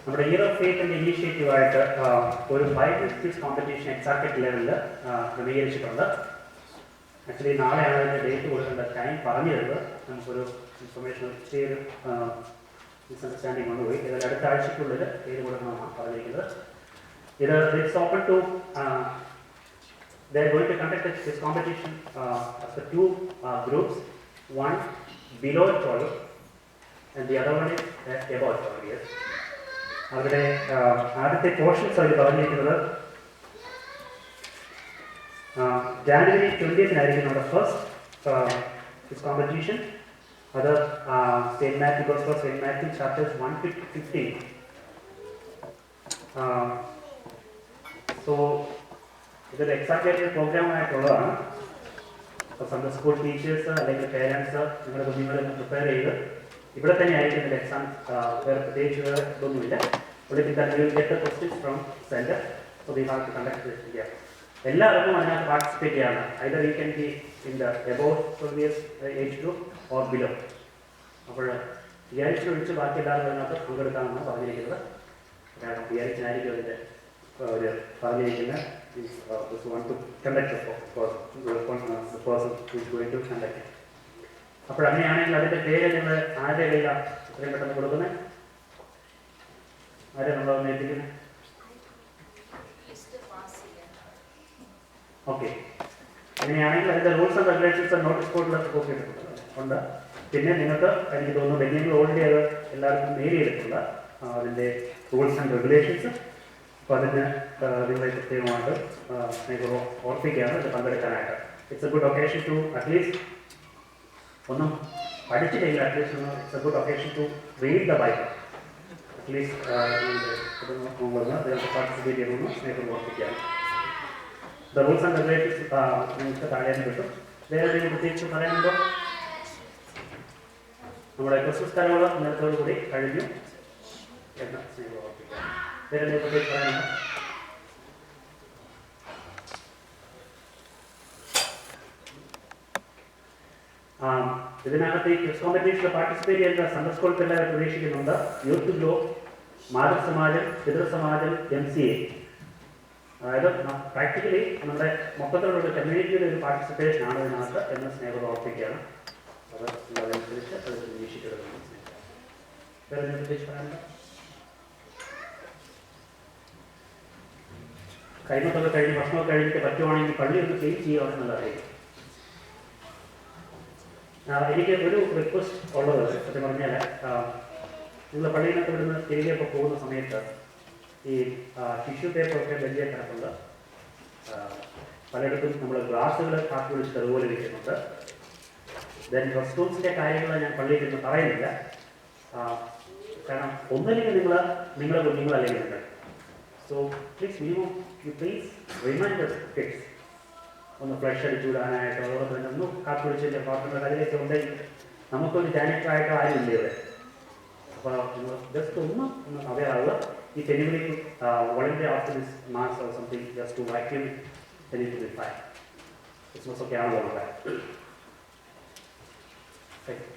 നമ്മുടെ year of ഫെയ്ത്തിൻ്റെ ഇനീഷ്യേറ്റീവായിട്ട് ഒരു Bible quiz competition exact ലെവലിൽ ക്രമീകരിച്ചിട്ടുണ്ട്. ആക്ച്വലി നാളെയാണ് അതിൻ്റെ ഡേറ്റ് കൊടുക്കേണ്ട ടൈം പറഞ്ഞിരുന്നത്. നമുക്കൊരു ഇൻഫർമേഷൻ ചെറിയൊരു മിസ്അണ്ടർസ്റ്റാൻഡിങ് വന്നുപോയി. ഇതിൽ അടുത്ത ആഴ്ചയ്ക്കുള്ളിൽ പേര് കൊടുക്കണമെന്നാണ് പറഞ്ഞിരിക്കുന്നത്. It's open to they're going to conduct this competition as the two groups, one below 12 and the other one is above 12 years. അവരുടെ ആദ്യത്തെ പോർഷൻസ് അവർ പറഞ്ഞിരിക്കുന്നത് ജാനുവരി 20th നമ്മുടെ ഫസ്റ്റ് കോമ്പറ്റീഷൻ. അത് സെയിൻറ്റ് മാത്യു ചാപ്റ്റേഴ്സ് 1-15. സോ ഇതൊരു എക്സാക്ട് ആയിട്ട് പ്രോഗ്രാമായിട്ടുള്ളതാണ്. അപ്പോൾ സൺഡേ സ്കൂൾ ടീച്ചേഴ്സ് അല്ലെങ്കിൽ parents നിങ്ങളുടെ കുഞ്ഞുങ്ങളെ പ്രിപ്പയർ ചെയ്ത് ഇവിടെ തന്നെ ആയിരിക്കും ഇതിൻ്റെ എക്സാം. വേറെ പ്രത്യേകിച്ച് വേറെ ഇതൊന്നുമില്ല. Questions from centre. So we have to conduct this here. എല്ലാവർക്കും അതിനകത്ത് പാർട്ടിസിപ്പേറ്റ് ചെയ്യാം. Either you can be in the above 12 years age group or below. അപ്പോൾ വിചാരിച്ചു ഒഴിച്ച് ബാക്കി എല്ലാവരും അതിനകത്ത് പങ്കെടുക്കാമെന്നാണ് പറഞ്ഞിരിക്കുന്നത്. കാരണം വിചാരിച്ചായിരിക്കും അതിൻ്റെ ഒരു പറഞ്ഞിരിക്കുന്നത് want to conduct the person who is going to conduct it. അപ്പോൾ അങ്ങനെയാണെങ്കിൽ അതിൻ്റെ പേര് നിങ്ങൾ ആരുടെ കയ്യിലാണ് ഇത്രയും പെട്ടെന്ന് കൊടുക്കുന്നത്? ആരെ നമ്മളൊന്ന് എത്തിക്കുന്നത്? ഓക്കെ. അങ്ങനെയാണെങ്കിൽ അതിൻ്റെ റൂൾസ് ആൻഡ് റെഗുലേഷൻസ് നോട്ടീസ് ബോർഡിലൊക്കെ കോപ്പി ഉണ്ട്. പിന്നെ നിങ്ങൾക്ക് എനിക്ക് തോന്നുന്നു വെല്ലുവിളി ഓൾറെഡി അത് എല്ലാവർക്കും മെയിൽ ചെയ്തിട്ടുണ്ട് അതിൻ്റെ റൂൾസ് ആൻഡ് റെഗുലേഷൻസ്. അപ്പോൾ അതിന് നിങ്ങളെ പ്രത്യേകമായിട്ട് നിങ്ങൾ ഓർപ്പിക്കുകയാണ് ഇത് പങ്കെടുക്കാനായിട്ട്. It's a good occasion to at least ഒന്നും പഠിച്ചില്ലെങ്കിൽ at least it's a good occasion to read the Bible. At least ഇതിനകത്ത് പാർട്ടിസിപ്പേറ്റ് ചെയ്യണമെന്ന് സ്നേഹം ഓർപ്പിക്കുകയാണ്. ദ റൂൾസ് ആൻഡ് റെഗുലേഷൻസ് നിങ്ങൾക്ക് താഴെ കിട്ടും. വേറെ എന്തെങ്കിലും പ്രത്യേകിച്ച് പറയാനുണ്ടോ? നമ്മുടെ ക്രിസ്മസ് കാലങ്ങൾ ഇന്നലത്തോടു കൂടി കഴിഞ്ഞു എന്ന് സ്നേഹം ഓർപ്പിക്കാം. വേറെ എന്തെങ്കിലും പ്രത്യേകിച്ച് പറയാനുണ്ടോ? ഇതിനകത്ത് ഈ ക്വിസ് കോമ്പറ്റീഷനിൽ പാർട്ടിസിപ്പേറ്റ് ചെയ്യുന്ന സൺഡേ സ്കൂൾ പിള്ളേരെ പ്രതീക്ഷിക്കുന്നുണ്ട്. യൂത്ത് ഗ്രോ, മാതൃസമാജം, പിതൃസമാജം, MCA. അതായത് പ്രാക്ടിക്കലി നമ്മുടെ മൊത്തത്തിലുള്ള കമ്മ്യൂണിറ്റിയുടെ ഒരു പാർട്ടിസിപ്പേഷനാണ് ഇതിനകത്ത് എന്ന് സ്നേഹം ഓർപ്പിക്കുകയാണ്. അത് അതനുസരിച്ച് അത് നിരീക്ഷിച്ചെടുക്കുന്നു. വേറെ എന്തെങ്കിലും പ്രത്യേകിച്ച് പറയാനുണ്ടോ? കൈമത്തൊക്കെ കഴിഞ്ഞ് ഭക്ഷണമൊക്കെ കഴിഞ്ഞിട്ട് പറ്റുവാണെങ്കിൽ പള്ളി ഒന്ന് ക്ലീൻ ചെയ്യുകയാണെന്നുള്ളതായിരിക്കും. എനിക്ക് ഒരു റിക്വസ്റ്റ് ഉള്ളത് സത്യം പറഞ്ഞാൽ, നിങ്ങൾ പള്ളിയിലൊക്കെ ഇവിടുന്ന് തിരികെയൊക്കെ പോകുന്ന സമയത്ത് ഈ ടിഷ്യൂ പേപ്പറൊക്കെ വലിയ കിടപ്പുണ്ട്. പലയിടത്തും നമ്മൾ ഗ്ലാസുകൾ കാപ്പി വിളിച്ചിട്ട് അതുപോലെ വയ്ക്കുന്നുണ്ട്. ദെൻ റെസ്റ്റ് റൂംസിൻ്റെ കാര്യങ്ങൾ ഞാൻ പള്ളിയിൽ നിന്ന് പറയുന്നില്ല. കാരണം ഒന്നില്ലെങ്കിൽ നിങ്ങളുടെ കുഞ്ഞുങ്ങളല്ലെങ്കിൽ ഉണ്ട്. So please minimum you please remind the kids ഒന്ന് ഫ്ലഷ് അടിച്ചു വിടാനായിട്ടോ അതോടൊപ്പം തന്നെ ഒന്ന് കാപ്പി പിടിച്ചതിൻ്റെ പാത്രങ്ങൾ അതിലേക്ക് ഉണ്ടെങ്കിൽ നമുക്കൊരു ജാനിറ്ററായിട്ടോ ആരും ഇല്ല ഇവിടെ. അപ്പോൾ നിങ്ങൾ ജസ്റ്റ് ഒന്ന് അവെയർ ആവുക. If anybody volunteer after this mass or something just to vacuum, then it will be fine. It's also okay. I'm going back. Thank you.